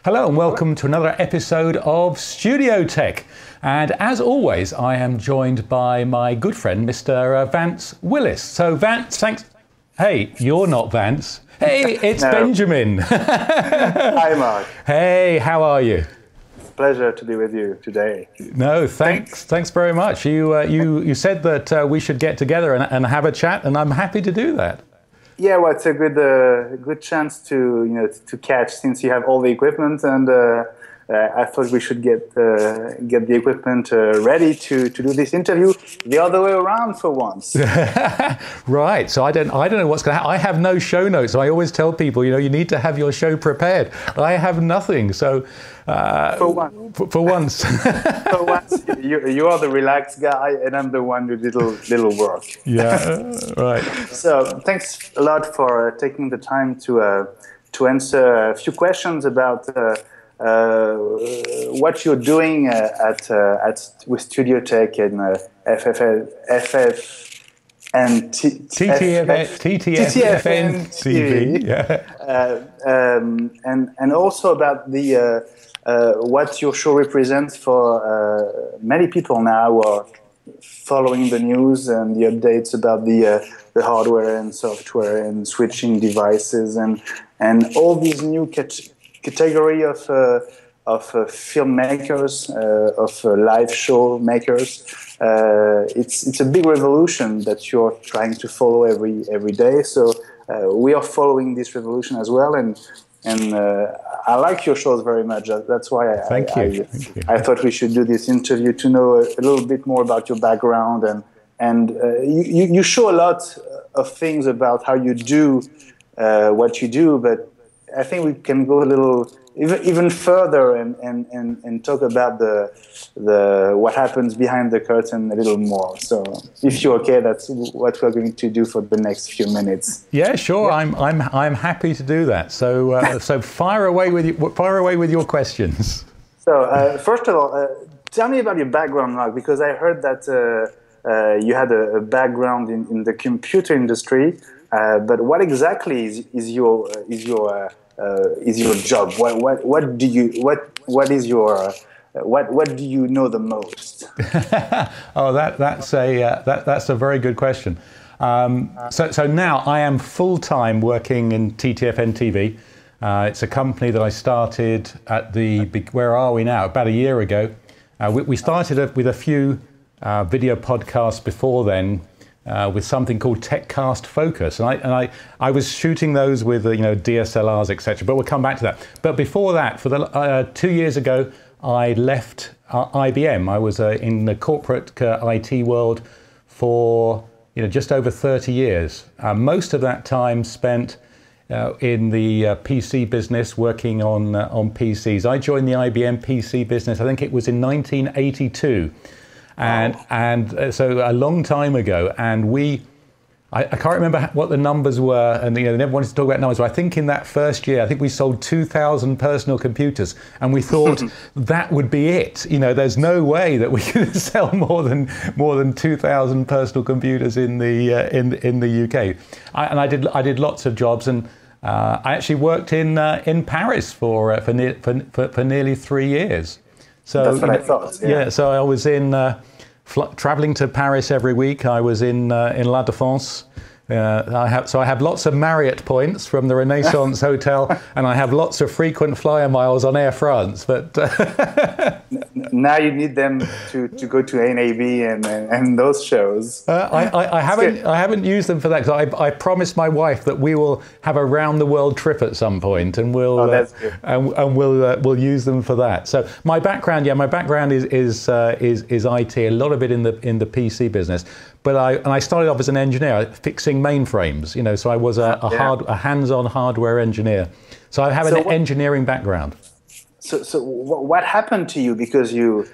Hello and welcome to another episode of StudioTech. And as always, I am joined by my good friend, Mr. Vance Willis. So Vance, thanks. Hey, you're not Vance. Hey, it's no. Benjamin. Hi, Mark. Hey, how are you? It's a pleasure to be with you today. No, thanks very much. You said that we should get together and have a chat, and I'm happy to do that. Yeah, well, it's a good chance to to catch, since you have all the equipment, and I thought we should get the equipment ready to do this interview the other way around for once. Right. So I don't know what's going to happen. I have no show notes. I always tell people, you need to have your show prepared. I have nothing. So for once, for once, for once, you are the relaxed guy, and I'm the one who did little work. Yeah. Right. So thanks a lot for taking the time to answer a few questions about what you're doing with StudioTech and TTFN TV, and also about the what your show represents for many people now who are following the news and the updates about the hardware and software and switching devices and all these new category of filmmakers, of live show makers. It's a big revolution that you're trying to follow every day. So we are following this revolution as well, and I like your shows very much. That's why Thank you. I thought we should do this interview to know a little bit more about your background, and you show a lot of things about how you do what you do, but I think we can go a little even further and talk about the what happens behind the curtain a little more. So if you're okay, that's what we're going to do for the next few minutes. Yeah, sure. Yeah. I'm happy to do that. So so fire away with your questions. So first of all, tell me about your background, Mark, because I heard that you had a background in the computer industry. But what exactly is your job? What do you know the most? Oh, that's a very good question. So now I am full-time working in TTFN TV. It's a company that I started at where are we now? About a year ago. We started with a few video podcasts before then. With something called TechCast Focus, and I was shooting those with DSLRs, etc. But we'll come back to that. But before that, for the 2 years ago, I left IBM. I was in the corporate IT world for just over 30 years. Most of that time spent in the PC business, working on PCs. I joined the IBM PC business. I think it was in 1982. And so a long time ago, and I can't remember what the numbers were, and they never wanted to talk about numbers, but I think in that first year, I think we sold 2,000 personal computers, and we thought that would be it. There's no way that we could sell more than 2,000 personal computers in the UK. I did lots of jobs, and I actually worked in Paris for nearly 3 years. So that's what I thought. Yeah. So I was traveling to Paris every week. I was in La Défense. I have lots of Marriott points from the Renaissance Hotel, and I have lots of frequent flyer miles on Air France. But now you need them to go to NAB and those shows. I haven't used them for that, because I promised my wife that we will have a round the world trip at some point, and we'll we'll use them for that. So my background is IT, a lot of it in the PC business. But I started off as an engineer, fixing mainframes. So I was a hands-on hardware engineer. So I have an engineering background. So what happened to you? Because you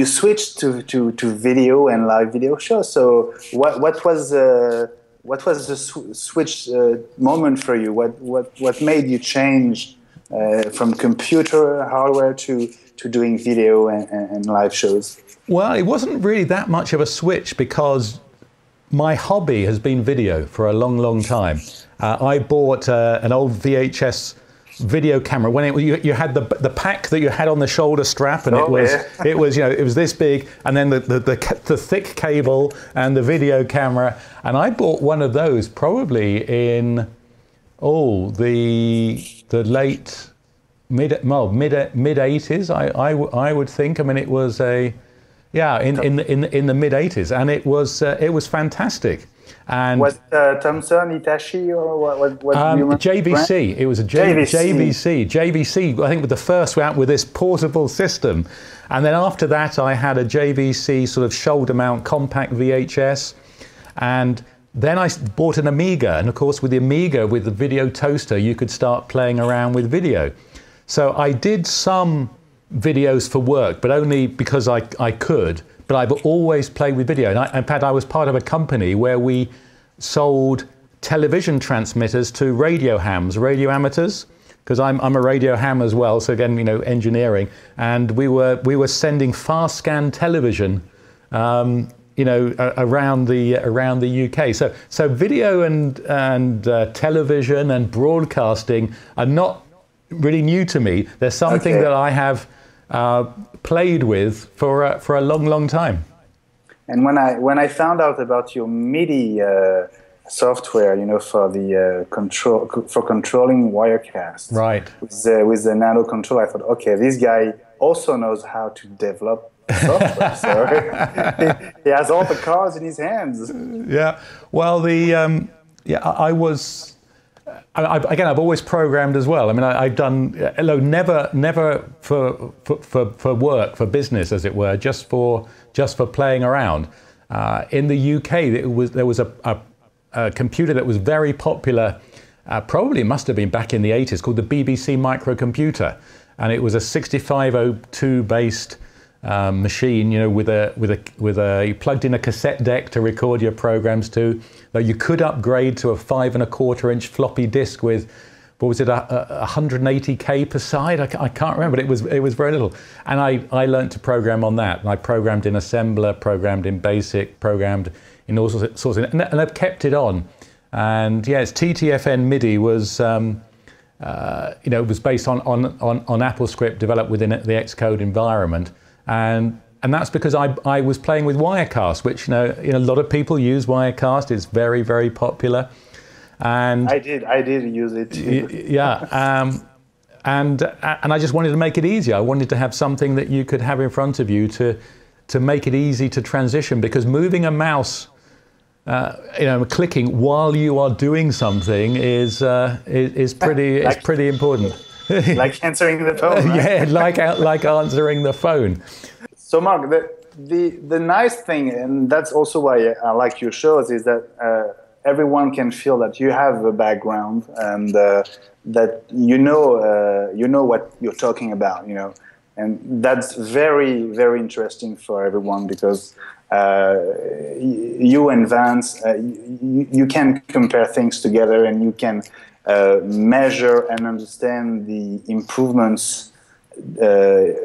switched to video and live video shows. So what was the switch moment for you? What made you change from computer hardware to doing video and live shows? Well, it wasn't really that much of a switch, because my hobby has been video for a long, long time. I bought an old VHS video camera when you had the pack that you had on the shoulder strap, and it was it was this big, and then the thick cable and the video camera. And I bought one of those probably in the late mid 80s. I would think. I mean, it was in the mid 80s, and it was fantastic. And was Thomson, Hitachi, or what JVC. Brand? It was a JVC. I think was the first out with this portable system, and then after that I had a JVC sort of shoulder mount compact VHS, and then I bought an Amiga, and of course with the Amiga, with the video toaster, you could start playing around with video. So I did some videos for work, but only because I could. But I've always played with video. And in fact, I was part of a company where we sold television transmitters to radio hams, radio amateurs, because I'm a radio ham as well. So again, engineering, and we were sending fast scan television, around the UK. So video and television and broadcasting are not really new to me. They're something that I have played with for a long time. And when I found out about your MIDI software, for the controlling Wirecast, right, with the Nano control, I thought, okay, this guy also knows how to develop software. So he has all the cards in his hands. Yeah. Well, I've always programmed as well. I mean, I've done never for work, for business, as it were, just for playing around. In the UK, there was a computer that was very popular. Probably must have been back in the 80s, called the BBC microcomputer, and it was a 6502 based machine, with you plugged in a cassette deck to record your programs to. Though you could upgrade to a 5 1/4-inch floppy disk with, what was it, 180K per side? I can't remember. It was very little, and I learned to program on that. And I programmed in assembler, programmed in BASIC, programmed in all sorts of, and I've kept it on. And yes, TTFN MIDI was. It was based on AppleScript, developed within the Xcode environment, and that's because I was playing with Wirecast, which a lot of people use Wirecast. It's very, very popular, and I did use it too. Yeah, and I just wanted to make it easier. I wanted to have something that you could have in front of you to make it easy to transition, because moving a mouse. Clicking while you are doing something is pretty important. Like answering the phone. Right? Yeah, like answering the phone. So Mark, the nice thing, and that's also why I like your shows, is that everyone can feel that you have a background and that you know what you're talking about, and that's very, very interesting for everyone, because. You and Vance, you can compare things together, and you can measure and understand the improvements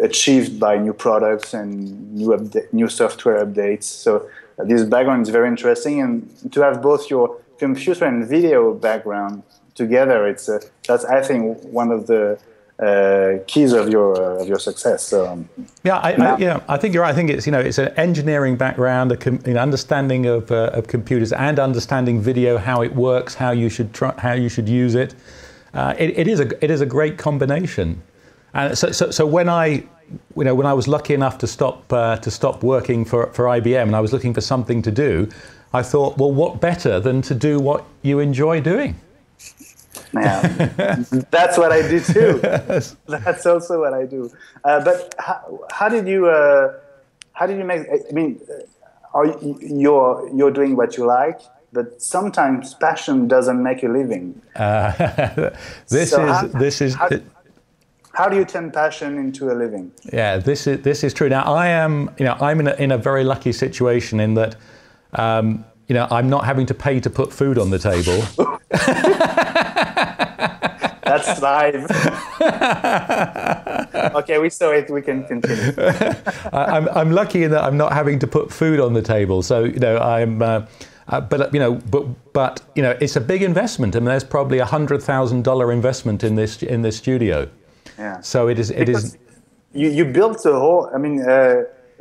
achieved by new products and new software updates. So this background is very interesting, and to have both your computer and video background together, that's I think one of the keys of your success. So I think you're right. I think it's an engineering background, an understanding of computers, and understanding video, how it works, how you should use it. It is a great combination. And so when I was lucky enough to stop working for IBM, and I was looking for something to do, I thought, well, what better than to do what you enjoy doing? Yeah, that's what I do too. That's also what I do. But how did you make? I mean, you're doing what you like, but sometimes passion doesn't make a living. How do you turn passion into a living? Yeah, this is true. Now I'm in a very lucky situation in that I'm not having to pay to put food on the table. That's live. Okay, we saw it. We can continue. I'm lucky in that I'm not having to put food on the table. So but you know, but you know, it's a big investment. I mean, there's probably $100,000 investment in this studio. Yeah. So it is. You built a whole. I mean,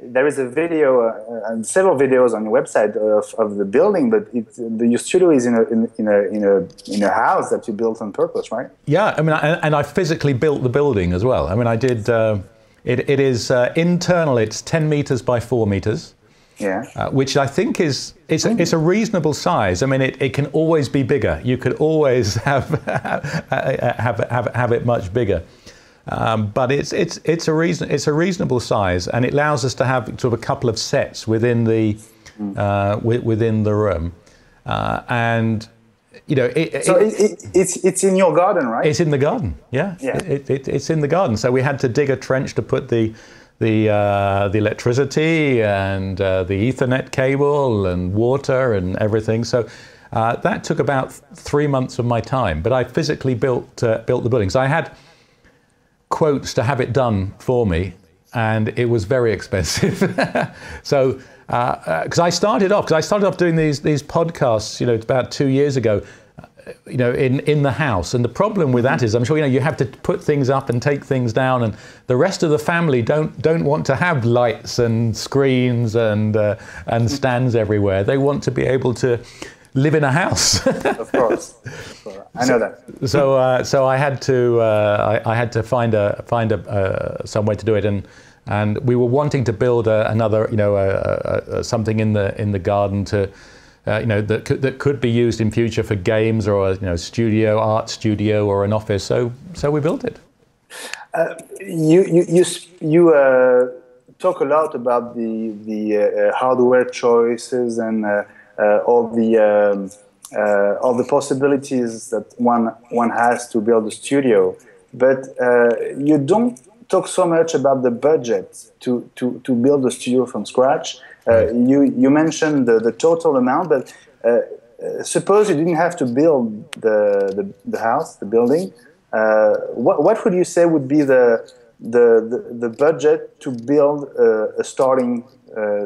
there is a video and several videos on your website of the building, but your studio is in a house that you built on purpose, right? Yeah. I mean, and I physically built the building as well. I mean, I did. It is internal. It's 10 meters by 4 meters. Yeah. Which I think it's a reasonable size. I mean, it can always be bigger. You could always have it much bigger. But it's a reasonable size, and it allows us to have sort of a couple of sets within the room, and you know. It's in your garden, right? It's in the garden. Yeah. Yeah. It's in the garden. So we had to dig a trench to put the electricity and the Ethernet cable and water and everything. So that took about 3 months of my time. But I physically built the building. So I had quotes to have it done for me, and it was very expensive. So because I started off doing these podcasts, you know, about 2 years ago, you know, in the house. And the problem with that is, I'm sure you know, you have to put things up and take things down, and the rest of the family don't want to have lights and screens and stands everywhere. They want to be able to live in a house. Of course. I know that. So I had to find some way to do it, and we were wanting to build another, you know, something in the garden to, you know, that could be used in future for games or you know, art studio or an office. So we built it. You talk a lot about the hardware choices and all the possibilities that one has to build a studio, but you don't talk so much about the budget to build a studio from scratch. You mentioned the total amount, but suppose you didn't have to build the house, the building. What would you say would be the budget to build a starting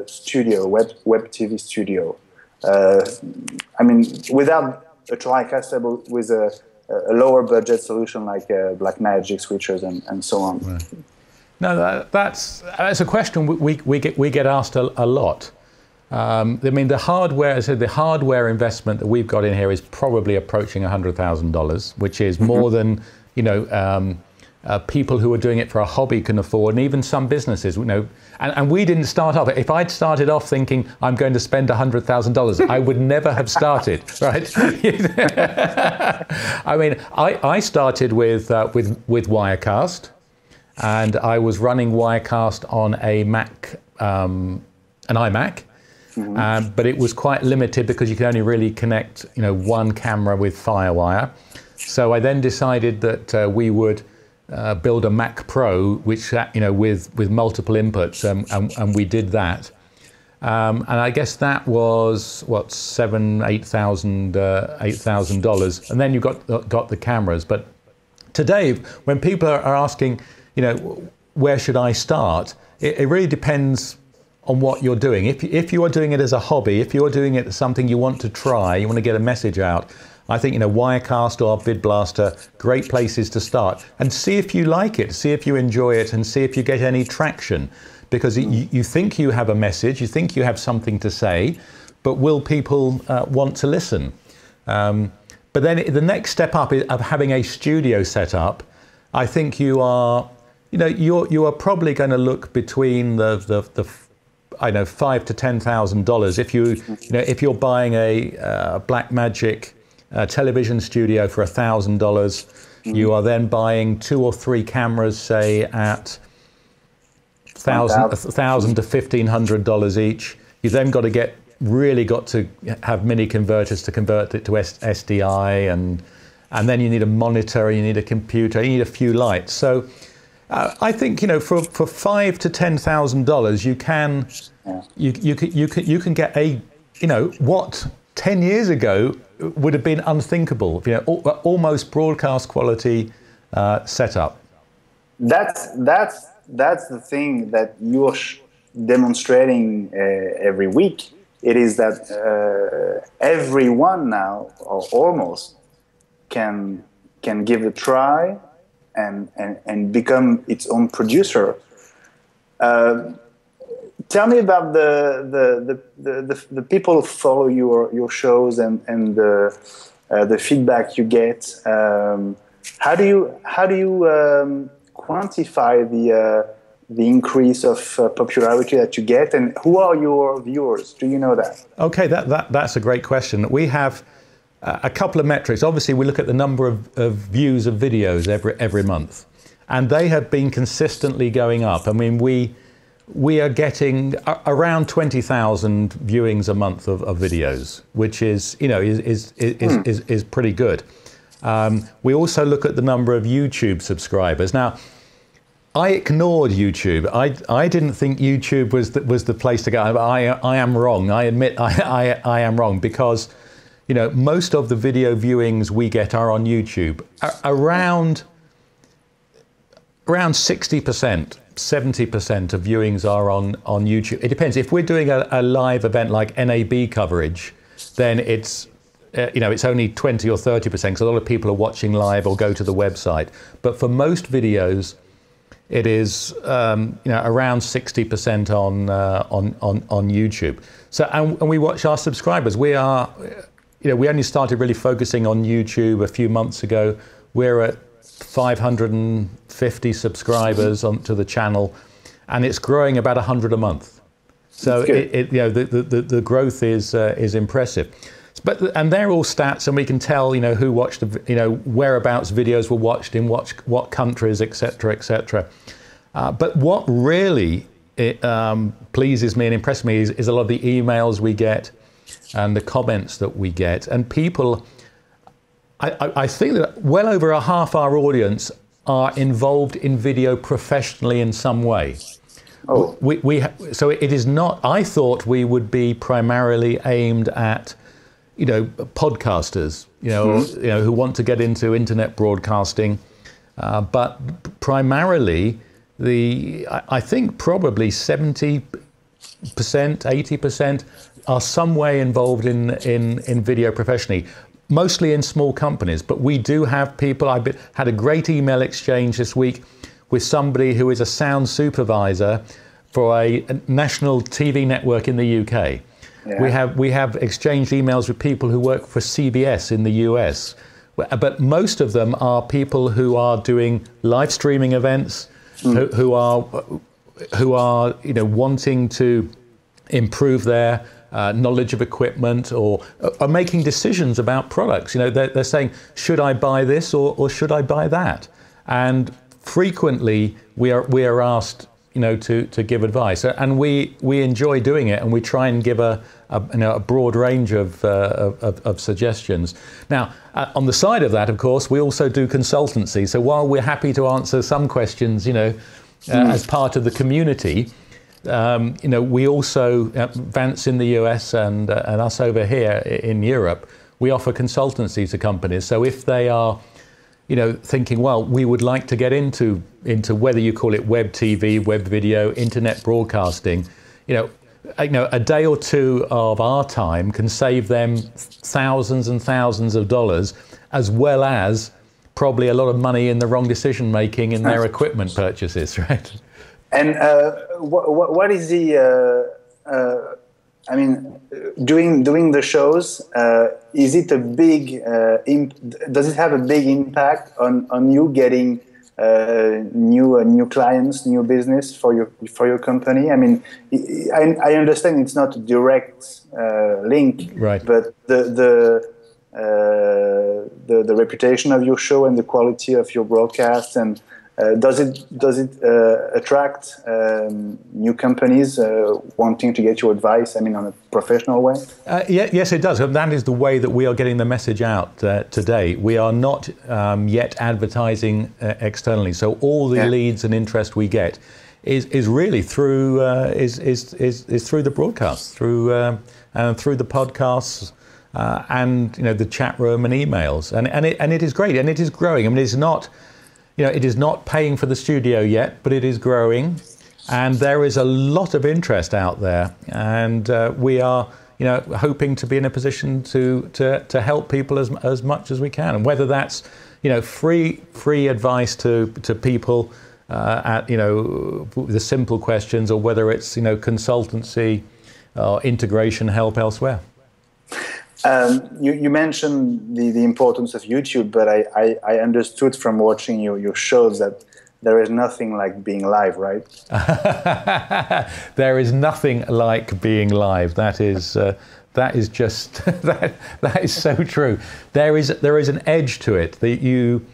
studio, web TV studio? I mean, without a TriCaster, but with a lower budget solution like Blackmagic switchers and so on. Right. No, that's a question we get asked a lot. I mean, the hardware investment that we've got in here is probably approaching $100,000, which is more than, you know, people who are doing it for a hobby can afford, and even some businesses, you know. And we didn't start off. If I'd started off thinking I'm going to spend $100,000, I would never have started, right? I mean, I started with Wirecast, and I was running Wirecast on a Mac, an iMac. Mm-hmm. But it was quite limited because you could only really connect, you know, one camera with FireWire. So I then decided that we would build a Mac Pro, which, you know, with multiple inputs, and we did that. And I guess that was what, $8,000, and then you got the cameras. But today, when people are asking, you know, where should I start? It really depends on what you're doing. If you are doing it as a hobby, if you're doing it as something you want to try, you want to get a message out, I think, you know, Wirecast or Bid Blaster, great places to start, and see if you like it, see if you enjoy it, and see if you get any traction. Because you think you have a message, you think you have something to say, but will people want to listen? But then the next step up of having a studio set up, I think you are, you know, you are probably going to look between the I know, $5,000 to $10,000 if you're buying a Blackmagic television studio for $1,000. You are then buying 2 or 3 cameras, say at $1,000 to $1,500 each. You then got to have mini converters to convert it to SDI, and then you need a monitor, you need a computer, you need a few lights. So I think, you know, for $5,000 to $10,000, you can get a, you know, what 10 years ago would have been unthinkable, you know, almost broadcast quality setup. That's the thing that you're demonstrating every week. it is that everyone now, or almost, can give a try and become its own producer. Tell me about the people who follow your shows and the feedback you get. How do you quantify the increase of popularity that you get, and who are your viewers? Do you know that? Okay, that's a great question. We have a couple of metrics. Obviously, we look at the number of views of videos every month, and they have been consistently going up. I mean, we are getting around 20,000 viewings a month of videos, which is, you know, is pretty good. We also look at the number of YouTube subscribers. Now, I ignored YouTube. I didn't think YouTube was the place to go. I am wrong. I admit I am wrong, because, you know, most of the video viewings we get are on YouTube. Around 60%, 70% of viewings are on YouTube. It depends. If we're doing a live event like NAB coverage, then it's you know, it's only 20 or 30%, because a lot of people are watching live or go to the website. But for most videos, it is you know, around 60% on YouTube. So and we watch our subscribers. We are, you know, we only started really focusing on YouTube a few months ago. We're at 550 subscribers onto the channel, and it's growing about 100 a month. So you know, the growth is impressive. And they're all stats, and we can tell, you know, who watched, you know, whereabouts videos were watched in what countries, etc., etc. But what really pleases me and impresses me is a lot of the emails we get and the comments that we get. And people, I think that well over half our audience are involved in video professionally in some way. Oh. So it is not, I thought we would be primarily aimed at, you know, podcasters, you know, you know, who want to get into internet broadcasting, but primarily I think probably 70%, 80% are some way involved in video professionally, mostly in small companies. But we do have people. I had a great email exchange this week with somebody who is a sound supervisor for a national TV network in the UK. Yeah. We have exchanged emails with people who work for CBS in the US, but most of them are people who are doing live streaming events, who are you know, wanting to improve their knowledge of equipment, or are making decisions about products. You know, they're saying, should I buy this or should I buy that? And frequently we are asked, you know, to give advice, and we enjoy doing it, and we try and give a you know, a broad range of suggestions. Now, on the side of that, of course, we also do consultancy. So while we're happy to answer some questions, you know, as part of the community, you know, we also, Vance in the US and us over here in Europe, we offer consultancy to companies. So if they are, you know, thinking, well, we would like to get into whether you call it web TV, web video, internet broadcasting, you know, a day or two of our time can save them thousands and thousands of dollars, as well as probably a lot of money in the wrong decision making in their equipment purchases, right? And what is the? I mean, doing the shows, is it a big? Does it have a big impact on you getting new clients, new business for your company? I mean, I understand it's not a direct link, right? But the reputation of your show and the quality of your broadcast, and does it attract new companies wanting to get your advice? I mean, on a professional way. Yes, it does. That is the way that we are getting the message out today. We are not yet advertising externally, so all the leads and interest we get is really through is through the broadcasts, through the podcasts. And you know, the chat room and emails, and it is great, and it is growing. I mean, it's not, you know, it is not paying for the studio yet, but it is growing, and there is a lot of interest out there, and we are, hoping to be in a position to help people as much as we can, and whether that's free advice to people at the simple questions, or whether it's consultancy or integration help elsewhere. You mentioned the importance of YouTube, but I understood from watching your shows that there is nothing like being live, right? There is nothing like being live. That is just that is so true. There is an edge to it that you.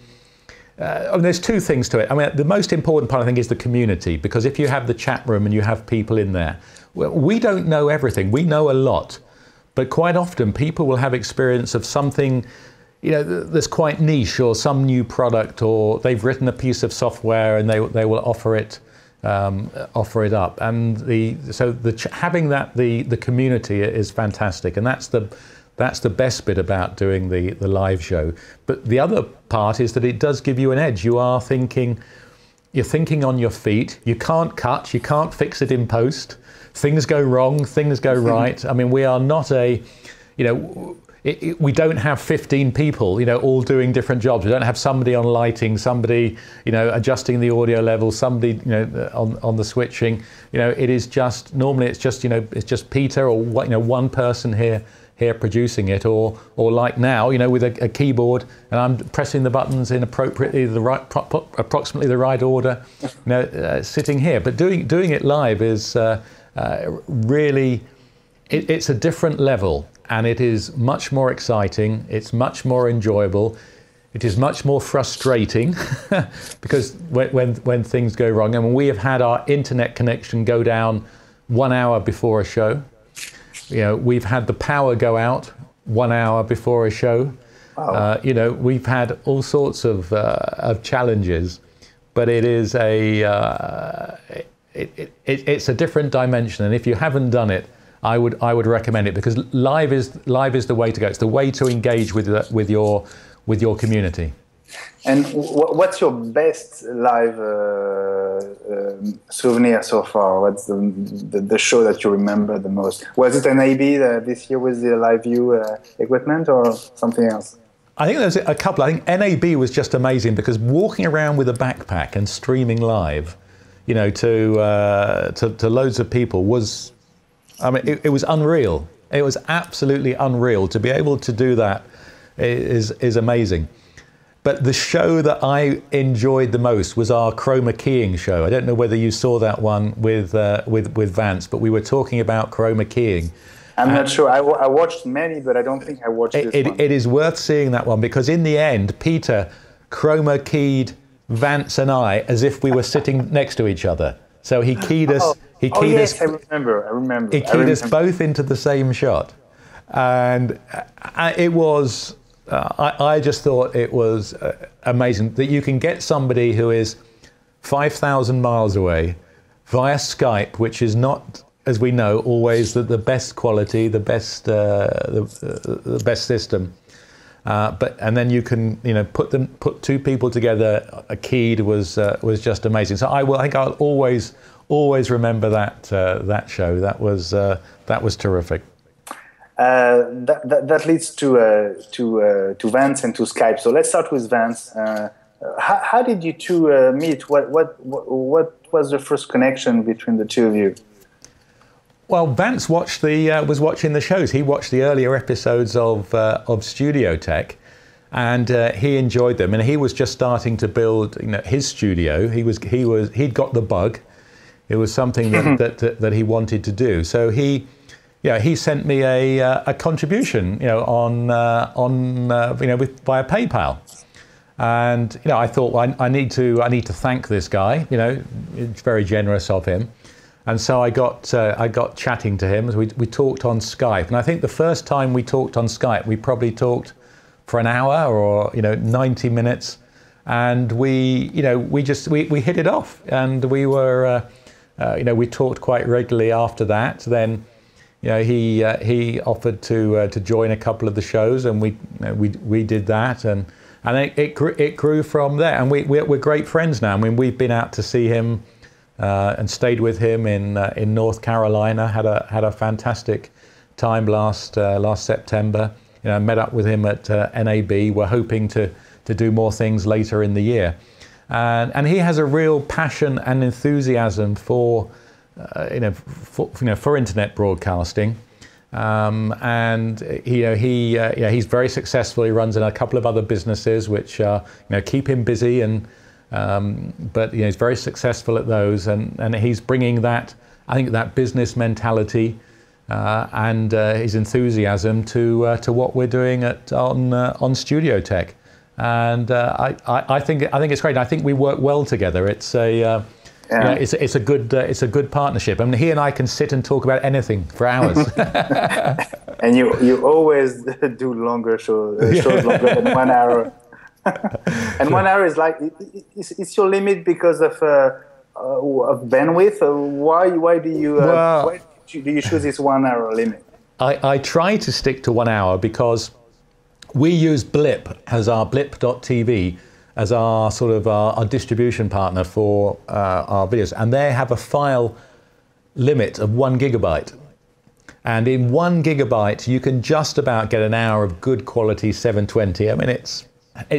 There's two things to it. I mean, the most important part, I think, is the community, because if you have the chat room and you have people in there, we don't know everything. We know a lot, but quite often people will have experience of something that's quite niche, or some new product, or they've written a piece of software and they will offer it up. And having the community is fantastic, and that's the best bit about doing the live show. But the other part is that it does give you an edge. You're thinking on your feet. You can't cut. You can't fix it in post. Things go wrong. Things go right. I mean, we are not we don't have 15 people, all doing different jobs. We don't have somebody on lighting, somebody, adjusting the audio level, somebody, on the switching. It is just, normally it's just Peter or one person here producing it, or like now, with a keyboard, and I'm pressing the buttons in appropriately approximately the right order, sitting here. But doing it live is really, it's a different level. And it is much more exciting, it's much more enjoyable, it is much more frustrating because when things go wrong, and we have had our internet connection go down 1 hour before a show. We've had the power go out 1 hour before a show. Wow. We've had all sorts of challenges, but it is it's a different dimension, and if you haven't done it, I would recommend it, because live is the way to go. It's the way to engage with your community. And what's your best live souvenir so far? What's the show that you remember the most? Was it NAB this year with the live view equipment, or something else? I think there's a couple. I think NAB was just amazing, because walking around with a backpack and streaming live, to loads of people was. I mean, it was unreal. It was absolutely unreal. To be able to do that is amazing. But the show that I enjoyed the most was our chroma keying show. I don't know whether you saw that one with Vance, but we were talking about chroma keying. I'm not sure. I watched many, but I don't think I watched this one. It is worth seeing that one, because in the end, Peter chroma keyed Vance and I as if we were sitting next to each other. So he keyed us. Yes, I remember. He keyed us both into the same shot, and it was. I just thought it was amazing that you can get somebody who is 5,000 miles away via Skype, which is not, as we know, always the best quality, the best system. And then you can put two people together. A keyed was just amazing. So I think I'll always remember that show. That was terrific. That leads to Vance and to Skype. So let's start with Vance. How did you two meet? What was the first connection between the two of you? Well, Vance was watching the shows. He watched the earlier episodes of StudioTech, and he enjoyed them. And he was just starting to build his studio. He'd got the bug. It was something that he wanted to do. So he sent me a contribution, via PayPal. And I thought, well, I need to thank this guy. It's very generous of him. And so I got chatting to him. We talked on Skype, and I think the first time we talked on Skype, we probably talked for an hour or 90 minutes, and we hit it off, and we were we talked quite regularly after that. Then he offered to join a couple of the shows, and we did that, and it grew from there, and we're great friends now. I mean, we've been out to see him. And stayed with him in North Carolina. Had a fantastic time last September. You know, met up with him at NAB. We're hoping to do more things later in the year. And he has a real passion and enthusiasm for internet broadcasting. And he's very successful. He runs in a couple of other businesses which keep him busy, and but he's very successful at those, and he's bringing that, I think, that business mentality and his enthusiasm to what we're doing on StudioTech, and I think it's great. I think we work well together. It's it's a good partnership. I mean, he and I can sit and talk about anything for hours. And you always do longer shows longer than 1 hour. And 1 hour is like, it's your limit because of bandwidth. Why do you choose this 1 hour limit? I try to stick to 1 hour because we use Blip as our blip.tv as our sort of our distribution partner for our videos, and they have a file limit of 1 gigabyte. And in 1 gigabyte, you can just about get an hour of good quality 720. I mean, it's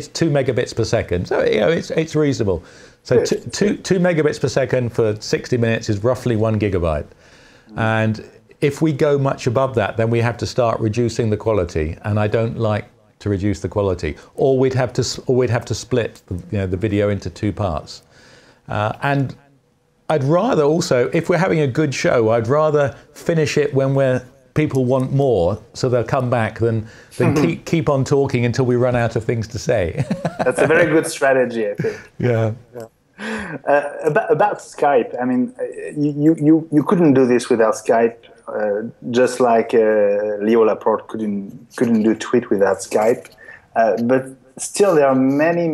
2 megabits per second, so it's reasonable. So two megabits per second for 60 minutes is roughly 1 gigabyte. And if we go much above that, then we have to start reducing the quality, and I don't like to reduce the quality, or we'd have to split the video into 2 parts. And I'd rather also, if we're having a good show, I'd rather finish it when people want more, so they'll come back, than keep on talking until we run out of things to say. That's a very good strategy, I think. Yeah. About Skype, I mean, you couldn't do this without Skype. Just like Leo Laporte couldn't do tweet without Skype, but still there are many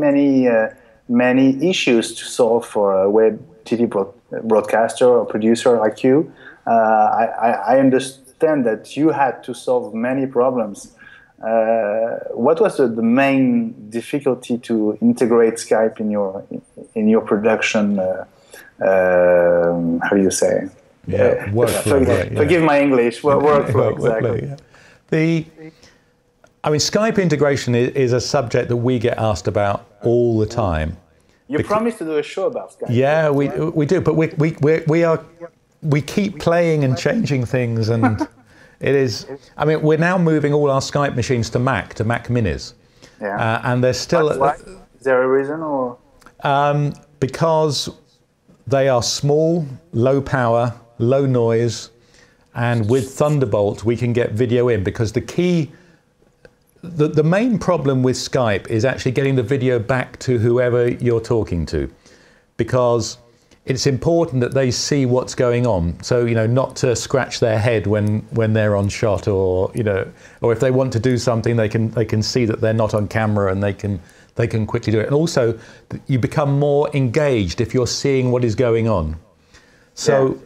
issues to solve for a web TV broadcaster or producer like you. I understand that you had to solve many problems. What was the main difficulty to integrate Skype in your production? How do you say? Yeah, workflow. Forgive my English. Workflow, exactly. I mean, Skype integration is a subject that we get asked about all the time. You promised to do a show about Skype. Yeah, we do, but we keep playing and changing things, and it is. I mean, we're now moving all our Skype machines to Mac Minis. Yeah. And there's still. Why? Is there a reason, or? Because they are small, low power, low noise, and with Thunderbolt we can get video in, because the main problem with Skype is actually getting the video back to whoever you're talking to, because it's important that they see what's going on. So, not to scratch their head when they're on shot, or if they want to do something, they can see that they're not on camera, and they can quickly do it. And also, you become more engaged if you're seeing what is going on. So,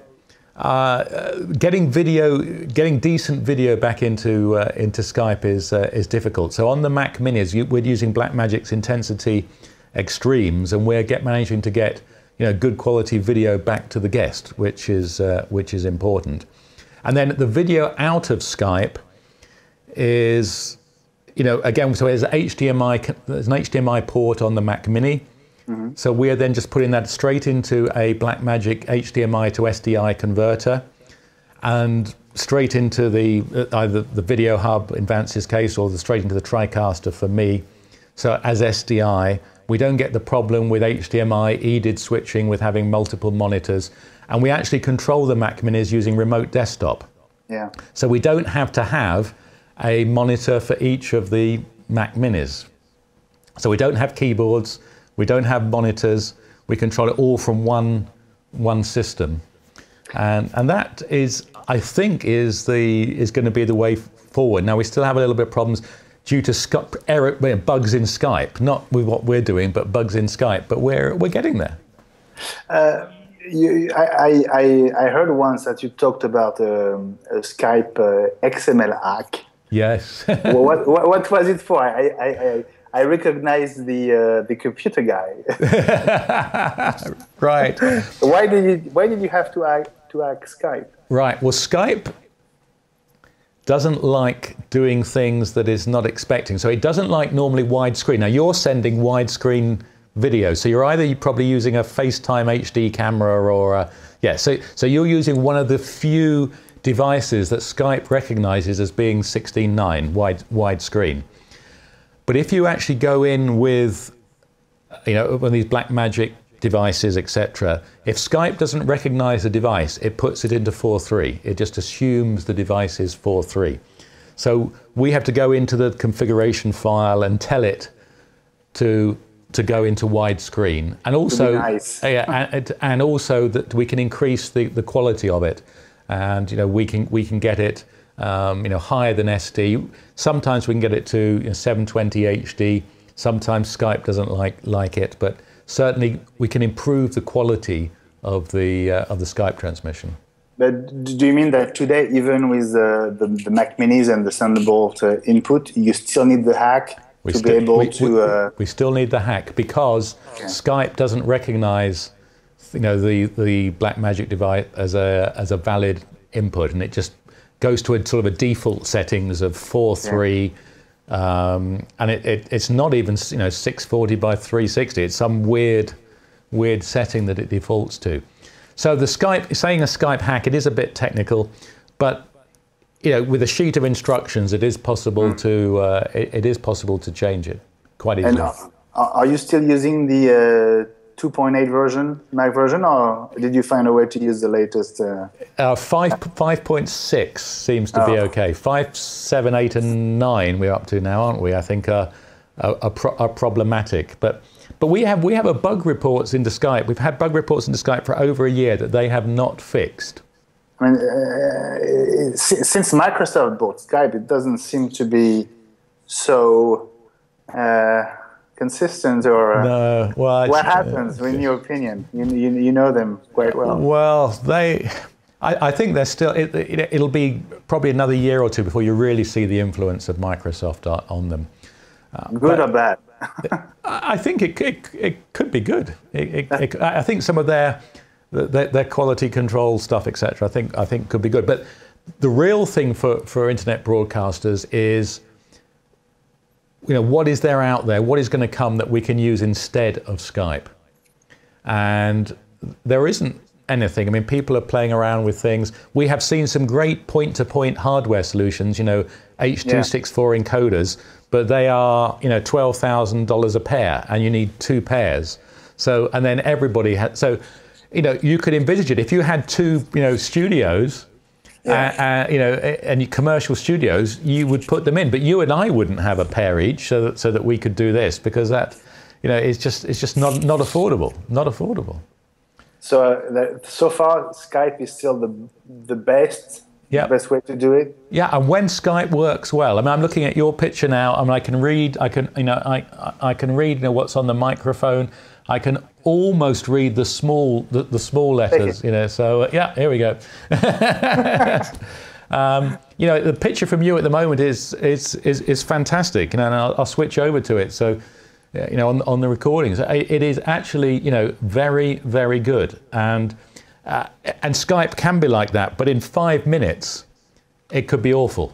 getting decent video back into Skype is difficult. So on the Mac Minis, we're using Blackmagic's Intensity Extremes, and we're managing to get good quality video back to the guest, which is important. And then the video out of Skype is, again, so there's an HDMI port on the Mac Mini. Mm-hmm. So we're then just putting that straight into a Blackmagic HDMI to SDI converter, and straight into either the video hub in Vance's case, or straight into the TriCaster for me. So as SDI, we don't get the problem with HDMI EDID switching with having multiple monitors, and we actually control the Mac Minis using remote desktop. Yeah. So we don't have to have a monitor for each of the Mac Minis. So we don't have keyboards, we don't have monitors, we control it all from one system. And that is, I think, is going to be the way forward. Now, we still have a little bit of problems due to bugs in Skype, not with what we're doing, but bugs in Skype, but we're getting there. I heard once that you talked about a Skype XML hack. Yes. What was it for? I recognize the computer guy. Right. Why did you have to hack Skype? Right. Well, Skype doesn't like doing things that it's not expecting. So it doesn't like normally widescreen. Now you're sending widescreen video, so you're either probably using a FaceTime HD camera or a, so you're using one of the few devices that Skype recognizes as being 16:9 widescreen. But if you actually go in with, one of these Blackmagic devices, etc., if Skype doesn't recognize the device, it puts it into 4:3. It just assumes the device is 4:3. So we have to go into the configuration file and tell it to go into widescreen, and also nice. and also that we can increase the quality of it, and we can get it higher than SD. Sometimes we can get it to 720 HD. Sometimes Skype doesn't like it, but certainly we can improve the quality of the Skype transmission. But do you mean that today, even with the Mac Minis and the Thunderbolt input, you still need the hack to be able to? We still need the hack because Skype doesn't recognize, the Blackmagic device as a valid input, and it just goes to a sort of a default settings of 4:3. And it's not even 640 by 360. It's some weird setting that it defaults to. So the Skype, saying a Skype hack, it is a bit technical, but with a sheet of instructions, it is possible to change it quite easily. And are you still using the 2.8 version, Mac version, or did you find a way to use the latest? 5.6 seems to be okay. 5, 7, 8, and 9 we're up to now, aren't we? I think are problematic. But we have a bug reports into Skype. We've had bug reports into Skype for over a year that they have not fixed. I mean, since Microsoft bought Skype, it doesn't seem to be so consistent, or no. Well, what happens in your opinion? You know them quite well. Well, I think they're still. It'll be probably another year or two before you really see the influence of Microsoft on them. Good or bad? I think it could be good. I think some of their quality control stuff, etc. I think could be good. But the real thing for internet broadcasters is, what is there out there? What is going to come that we can use instead of Skype? And there isn't anything. I mean, people are playing around with things. We have seen some great point-to-point hardware solutions, H.264 encoders, but they are, $12,000 a pair, and you need 2 pairs. So, and then everybody had, so, you could envisage it. If you had 2, studios, and commercial studios, you would put them in, but you and I wouldn't have a pair each, so that we could do this, because that, it's just not affordable, not affordable. So so far, Skype is still the best. Yeah. The best way to do it. Yeah, and when Skype works well, I mean, I'm looking at your picture now. I mean, I can read. I can read what's on the microphone. I can almost read the small letters. So yeah, here we go. The picture from you at the moment is fantastic. And I'll switch over to it. So, on the recordings, it is actually very, very good. And Skype can be like that, but in 5 minutes, it could be awful.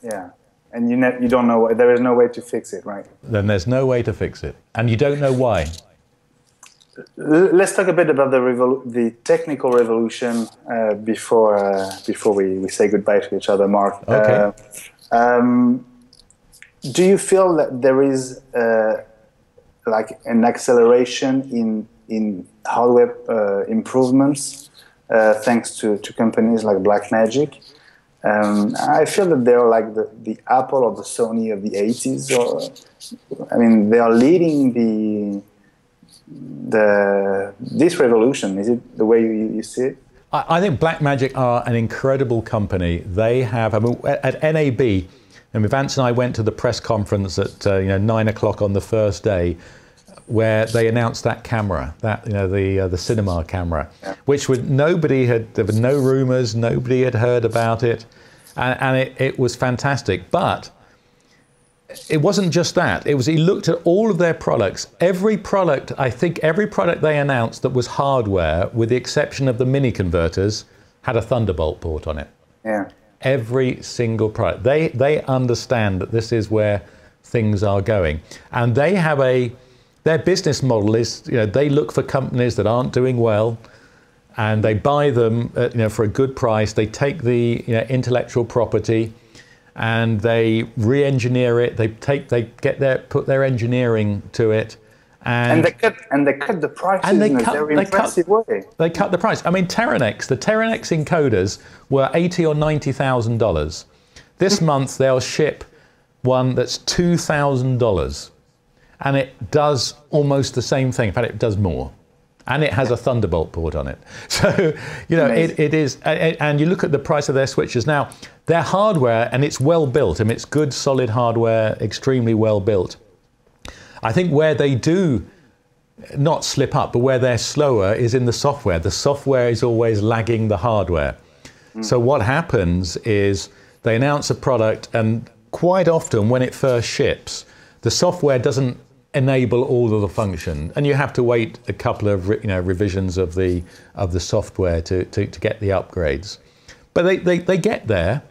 Yeah, and you don't know. There is no way to fix it, right? Then there's no way to fix it, and you don't know why. Let's talk a bit about the technical revolution before we say goodbye to each other, Mark. Okay. Do you feel that there is like an acceleration in hardware improvements thanks to companies like Blackmagic? I feel that they're like the Apple or the Sony of the 80s. They are leading this revolution. Is it the way you see it? I think Blackmagic are an incredible company. They have, at NAB, Vance and I went to the press conference at 9 o'clock on the first day, where they announced that camera, the cinema camera, which there were no rumors, nobody had heard about it, and it was fantastic. But it wasn't just that. He looked at all of their products. Every product they announced that was hardware, with the exception of the mini converters, had a Thunderbolt port on it. Yeah. every single product. They understand that this is where things are going, and they have their business model is, they look for companies that aren't doing well, and they buy them for a good price. They take the intellectual property, and they re-engineer it. They put their engineering to it, and they cut the prices in a very impressive way. They cut the price. I mean, the Terenex encoders were $80,000 or $90,000. This month they'll ship one that's $2,000, and it does almost the same thing. In fact, it does more. And it has a Thunderbolt port on it. So, it is, and you look at the price of their switches. Now, their hardware, and it's well built, and it's good, solid hardware, extremely well built. I think where they do not slip up, but where they're slower is in the software. The software is always lagging the hardware. So what happens is they announce a product, and quite often when it first ships, the software doesn't enable all of the function, and you have to wait a couple of revisions of the software to get the upgrades. But they get there.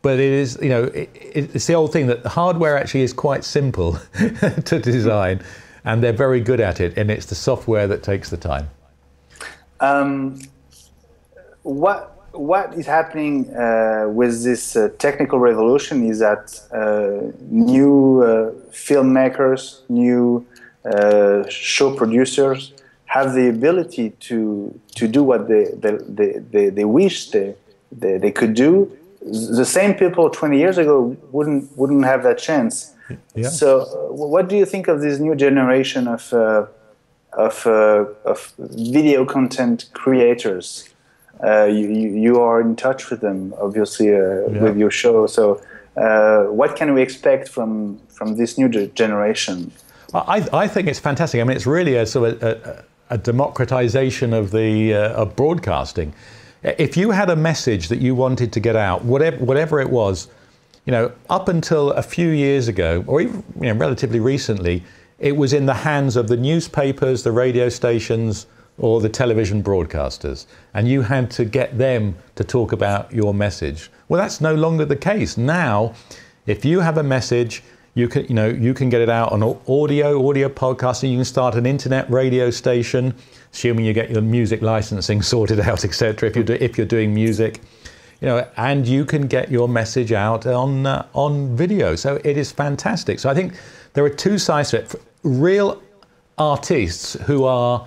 But it is it's the old thing that the hardware actually is quite simple to design, and they're very good at it, and it's the software that takes the time. What is happening with this technical revolution is that new filmmakers, new show producers have the ability to do what they wish they could do. The same people 20 years ago wouldn't have that chance. Yeah. So, what do you think of this new generation of video content creators? You are in touch with them, obviously, with your show. So, what can we expect from this new generation? I think it's fantastic. I mean, it's really a sort of a democratization of of broadcasting. If you had a message that you wanted to get out, whatever it was, up until a few years ago, or even relatively recently, it was in the hands of the newspapers, the radio stations, or the television broadcasters, and you had to get them to talk about your message. Well, that's no longer the case. Now, if you have a message, you can get it out on audio podcasting. You can start an internet radio station, assuming you get your music licensing sorted out, etc. If you're doing music, and you can get your message out on video. So it is fantastic. So I think there are two sides to it. Real artists who are,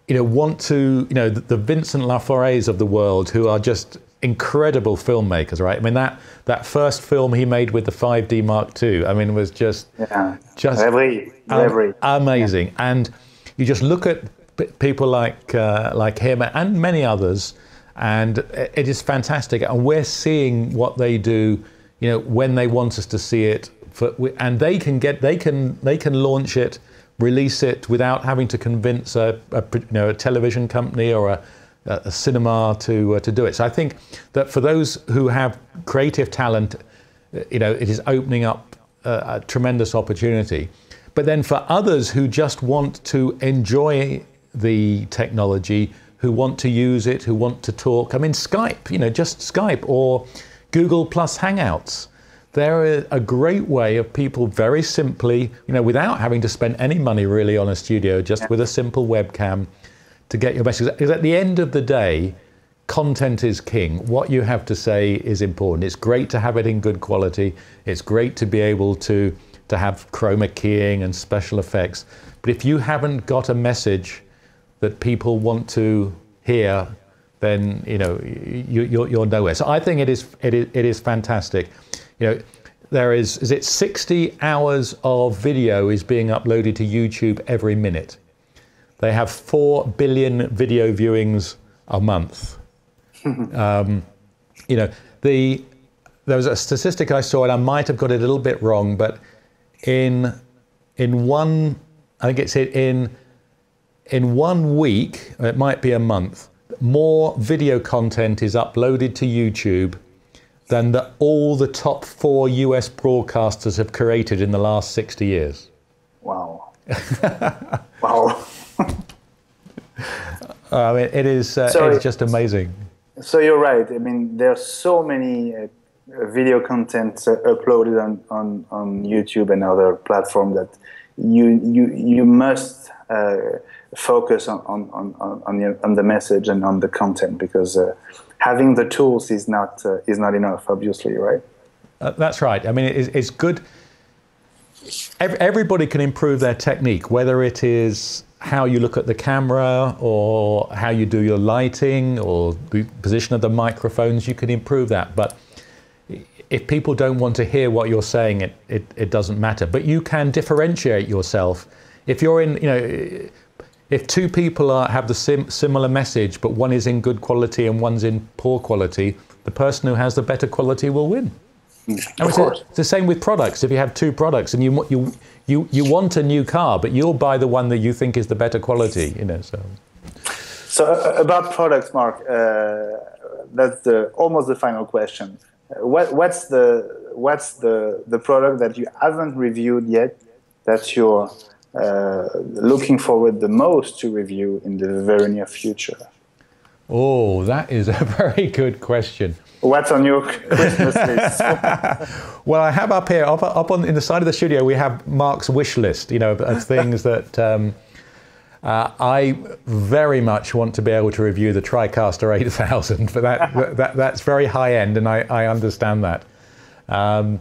want to, the Vincent Laforets of the world, who are just incredible filmmakers, right? I mean, that first film he made with the 5D Mark II, I mean, was just amazing. Yeah. And you just look at people like him and many others, and it is fantastic. And we're seeing what they do, when they want us to see it, and they can launch it, release it without having to convince a television company or a cinema to do it. So I think that for those who have creative talent, it is opening up a tremendous opportunity. But then for others who just want to enjoy the technology, who want to use it, who want to talk, I mean, Skype, just Skype or Google Plus Hangouts. They're a great way of people very simply, without having to spend any money really on a studio, just with a simple webcam, to get your message. Because at the end of the day, content is king. What you have to say is important. It's great to have it in good quality. It's great to be able to have chroma keying and special effects. But if you haven't got a message that people want to hear, then you're nowhere. So I think it is fantastic. There is it 60 hours of video is being uploaded to YouTube every minute. They have 4 billion video viewings a month. There was a statistic I saw, and I might have got it a little bit wrong, but in 1 week, it might be a month, more video content is uploaded to YouTube than all the top 4 US broadcasters have created in the last 60 years. Wow. Wow. I mean, it's just amazing. So you're right. I mean, there's so many video content uploaded on YouTube and other platforms that you must focus on the message and on the content, because having the tools is not enough, obviously, right? That's right. I mean, it's good. Everybody can improve their technique, whether it is how you look at the camera or how you do your lighting or the position of the microphones. You can improve that, but if people don't want to hear what you're saying, it doesn't matter. But you can differentiate yourself. If you're in, if two people have the similar message, but one is in good quality and one's in poor quality, the person who has the better quality will win. Of course. It's the same with products. If you have two products and you want a new car, but you'll buy the one that you think is the better quality, So about products, Mark, that's almost the final question. What's the product that you haven't reviewed yet that you're looking forward the most to review in the very near future? Oh, that is a very good question. What's on your Christmas list? Well, I have up here, up on in the side of the studio, we have Mark's wish list, of things that I very much want to be able to review the TriCaster 8000, but that's very high end, and I understand that. I'm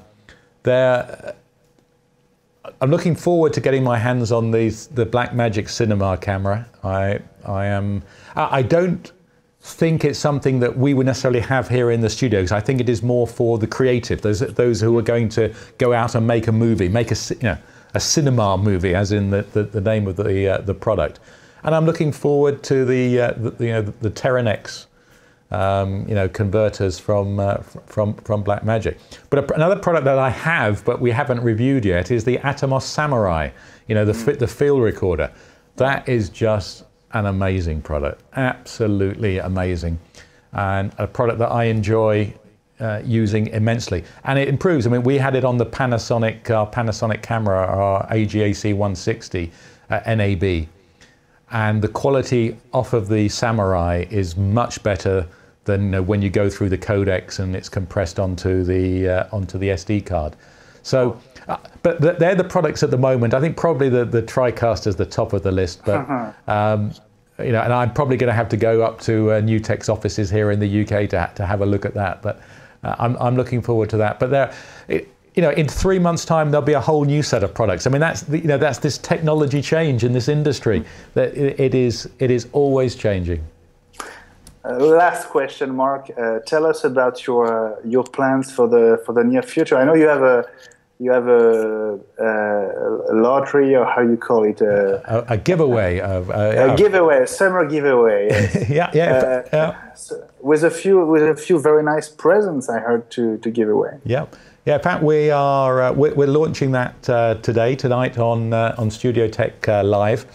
looking forward to getting my hands on the Blackmagic Cinema camera. I don't think it's something that we would necessarily have here in the studio, because I think it is more for the creative, those who are going to go out and make a movie, make a cinema movie, as in the name of the product. And I'm looking forward to the Teranex converters from Blackmagic. But another product that I have, but we haven't reviewed yet, is the Atomos Samurai, the field recorder. That is just an amazing product, absolutely amazing, and a product that I enjoy using immensely. And it improves. I mean, we had it on the Panasonic camera, our AGAC 160 NAB, and the quality off of the Samurai is much better than when you go through the codecs and it's compressed onto the SD card. So, but they're the products at the moment. I think probably the TriCaster is the top of the list, but and I'm probably going to have to go up to Newtek's offices here in the UK to have a look at that. But I'm looking forward to that. But in 3 months' time, there'll be a whole new set of products. I mean, that's this technology change in this industry. That it is always changing. Last question, Mark. Tell us about your plans for the near future. I know you have a lottery, or how you call it? A giveaway. A giveaway, a summer giveaway. Yes. yeah. So with a few very nice presents, I heard to give away. Yeah. In fact, we're launching that tonight on StudioTech Live.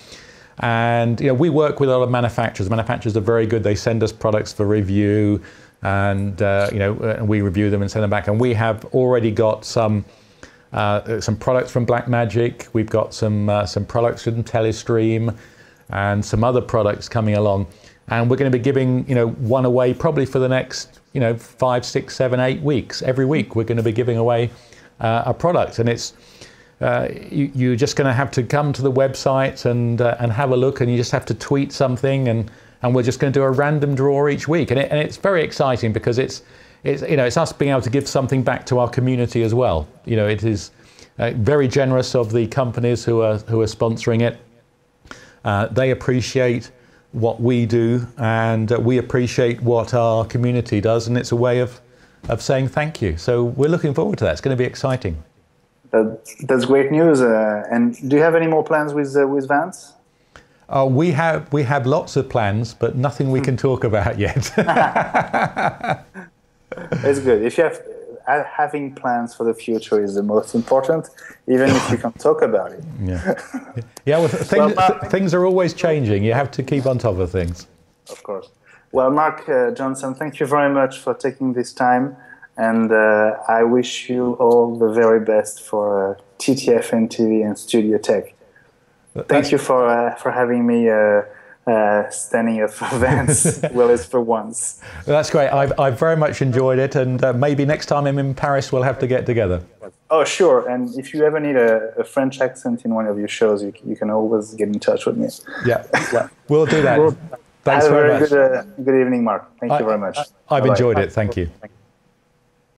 And we work with a lot of manufacturers. Manufacturers are very good. They send us products for review, and and we review them and send them back. And we have already got some products from Blackmagic. We've got some products from Telestream, and some other products coming along. And we're going to be giving one away probably for the next 5, 6, 7, 8 weeks. Every week we're going to be giving away a product, and it's. You're just going to have to come to the website and have a look, and you just have to tweet something, and we're just going to do a random draw each week, and it's very exciting, because it's us being able to give something back to our community as well. It is very generous of the companies who are sponsoring it. They appreciate what we do, and we appreciate what our community does, and it's a way of saying thank you. So we're looking forward to that. It's going to be exciting. That's great news. And do you have any more plans with Vance? We have lots of plans, but nothing we can talk about yet. It's good. If you have having plans for the future is the most important, even if you can't talk about it. Yeah. Well, things are always changing. You have to keep on top of things. Of course. Well, Mark Johnson, thank you very much for taking this time. And I wish you all the very best for TTFN TV and StudioTech. Thank you for having me standing up for Vance Willis for once. That's great. I've very much enjoyed it, and maybe next time I'm in Paris, we'll have to get together. Oh, sure. And if you ever need a French accent in one of your shows, you can always get in touch with me. Yeah, we'll do that. Well, Thanks very much. Good evening, Mark. Thank you very much. I've enjoyed it. Thank you.